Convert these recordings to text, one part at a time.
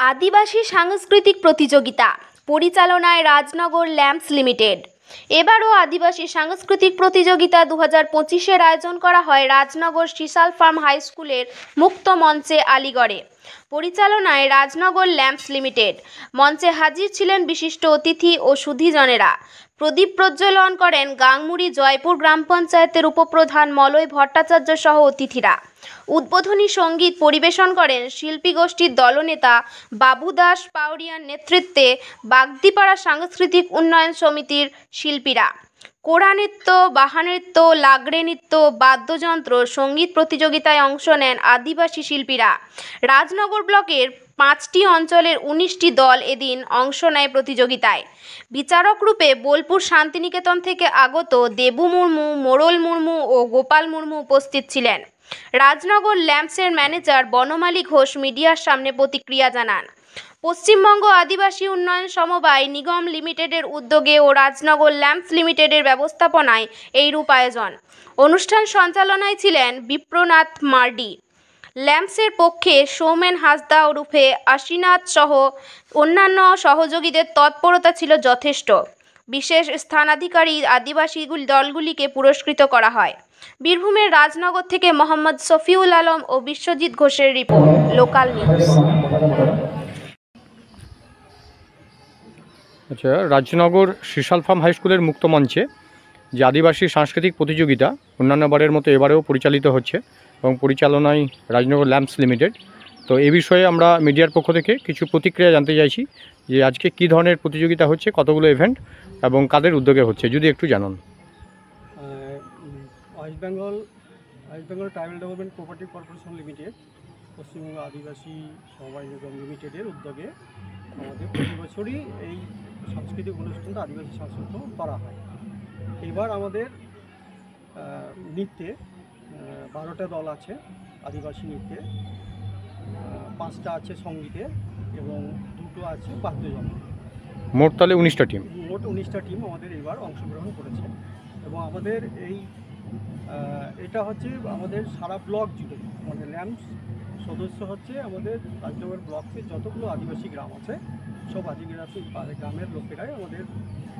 আদিবাসী সাংস্কৃতিক প্রতিযোগিতা পরিচালনায় রাজনগর ল্যাম্পস লিমিটেড। এবারও আদিবাসী সাংস্কৃতিক প্রতিযোগিতা 2025-এর আয়োজন করা হয় রাজনগর শিশাল ফার্ম হাই স্কুলের মুক্ত মঞ্চে আলিগড়ে। পরিচালনায় রাজনগর ল্যাম্পস লিমিটেড। মঞ্চে হাজির ছিলেন বিশিষ্ট অতিথি ও সুধীজনেরা। প্রদীপ প্রজ্বলন করেন গাংমুড়ি জয়পুর গ্রাম পঞ্চায়েতের উপপ্রধান মলয় ভট্টাচার্য সহ অতিথিরা। উদ্বোধনী সঙ্গীত পরিবেশন করেন শিল্পী গোষ্ঠীর দলনেতা বাবু দাস পাউরিয়ার নেতৃত্বে বাগদিপাড়া সাংস্কৃতিক উন্নয়ন সমিতির শিল্পীরা। কোড়া নৃত্য, বাহা নৃত্য, লাগড়ে নৃত্য, বাদ্যযন্ত্র সঙ্গীত প্রতিযোগিতায় অংশ নেন আদিবাসী শিল্পীরা। রাজনগর ব্লকের 5টি অঞ্চলের 19টি দল এদিন অংশ নেয় প্রতিযোগিতায়। বিচারক রূপে বোলপুর শান্তিনিকেতন থেকে আগত দেবু মুর্মু, মোড়ল মুর্মু ও গোপাল মুর্মু উপস্থিত ছিলেন। রাজনগর ল্যাম্পসের ম্যানেজার বনমালী ঘোষ মিডিয়ার সামনে প্রতিক্রিয়া জানান। পশ্চিমবঙ্গ আদিবাসী উন্নয়ন সমবায় নিগম লিমিটেডের উদ্যোগে ও রাজনগর ল্যাম্পস লিমিটেডের ব্যবস্থাপনায় এইরূপ আয়োজন। অনুষ্ঠান সঞ্চালনায় ছিলেন বিপ্রনাথ মার্ডি। ল্যাম্পসের পক্ষে সৌমেন হাসদা ওরফে আশীনাথ সহ অন্যান্য সহযোগীদের তৎপরতা ছিল যথেষ্ট। বিশেষ স্থানাধিকারী আদিবাসী দলগুলিকে পুরস্কৃত করা হয়। বীরভূমের রাজনগর থেকে মোহাম্মদ শফিউল আলম ও বিশ্বজিৎ ঘোষের রিপোর্ট, লোকাল নিউজ। আচ্ছা, রাজনগর শিশাল ফার্ম হাই স্কুলের মুক্ত মঞ্চে যে আদিবাসী সাংস্কৃতিক প্রতিযোগিতা অন্যান্যবারের মতো এবারেও পরিচালিত হচ্ছে এবং পরিচালনায় রাজনগর ল্যাম্পস লিমিটেড। তো এই বিষয়ে আমরা মিডিয়ার পক্ষ থেকে কিছু প্রতিক্রিয়া জানতে চাইছি যে আজকে কী ধরনের প্রতিযোগিতা হচ্ছে, কতগুলো ইভেন্ট এবং কাদের উদ্যোগে হচ্ছে, যদি একটু জানান। West Bengal tribal development cooperative corporation limited, Paschimbanga আদিবাসী সমবায় নিগম লিমিটেডের উদ্যোগে আমাদের প্রতি বছরই এই সাংস্কৃতিক অনুষ্ঠানটা আদিবাসী সাংস্কৃতিক করা হয়। এবার আমাদের নৃত্যে 12টা দল আছে আদিবাসী নৃত্যে, 5টা আছে সঙ্গীতে এবং 2টো আছে বাদ্যযন্ত্র। মোট তাহলে 19টা টিম। মোট 19টা টিম আমাদের এবার অংশগ্রহণ করেছে এবং আমাদের এটা হচ্ছে আমাদের সারা ব্লক জুড়ে আমাদের ল্যাম্পস সদস্য হচ্ছে আমাদের রাজনগর ব্লকের যতগুলো আদিবাসী গ্রাম আছে সব আদিবাসী গ্রামের লোকেরাই আমাদের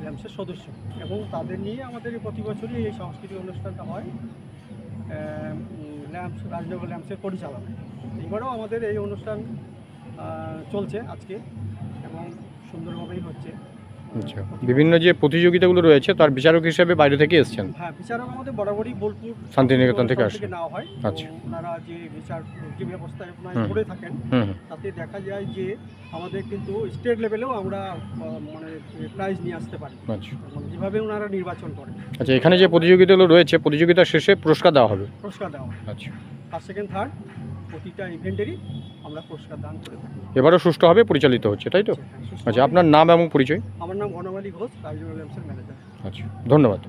ল্যাম্পসের সদস্য এবং তাদের নিয়ে আমাদের প্রতি বছরই এই সাংস্কৃতিক অনুষ্ঠানটা হয় রাজনগর ল্যাম্পসের পরিচালনায়। এবারও আমাদের এই অনুষ্ঠান চলছে আজকে এবং সুন্দরভাবেই হচ্ছে। আচ্ছা, বিভিন্ন যে প্রতিযোগিতাগুলো রয়েছে তার বিচারক হিসেবে বাইরে থেকে এসেছেন? হ্যাঁ, বিচারক আমাদের বরাবরই বোলপুর শান্তিনিকেতন থেকে নেওয়া হয়। আচ্ছা, ওনারা যে বিচার যে ব্যবস্থায় করে থাকেন তাতে দেখা যায় যে আমাদের কিন্তু স্টেট লেভেলেও আমরা মানে প্রাইজ নিয়ে আসতে পারি। আচ্ছা, যেভাবে ওনারা নির্বাচন করেন। আচ্ছা, এখানে যে প্রতিযোগিতাগুলো রয়েছে প্রতিযোগিতার শেষে পুরস্কার দেওয়া হবে? পুরস্কার দেওয়া হয়। আচ্ছা, ফার্স্ট, সেকেন্ড, থার্ড প্রতিটা ইভেন্টেরই আমরা পুরস্কার দান করে থাকি। এবারও সুষ্ঠুভাবে পরিচালিত হচ্ছে, তাই তো? আচ্ছা, আপনার নাম এবং পরিচয়? আমার নাম বনমালী ঘোষ, রাজনগর ল্যাম্পসের ম্যানেজার। আচ্ছা, ধন্যবাদ।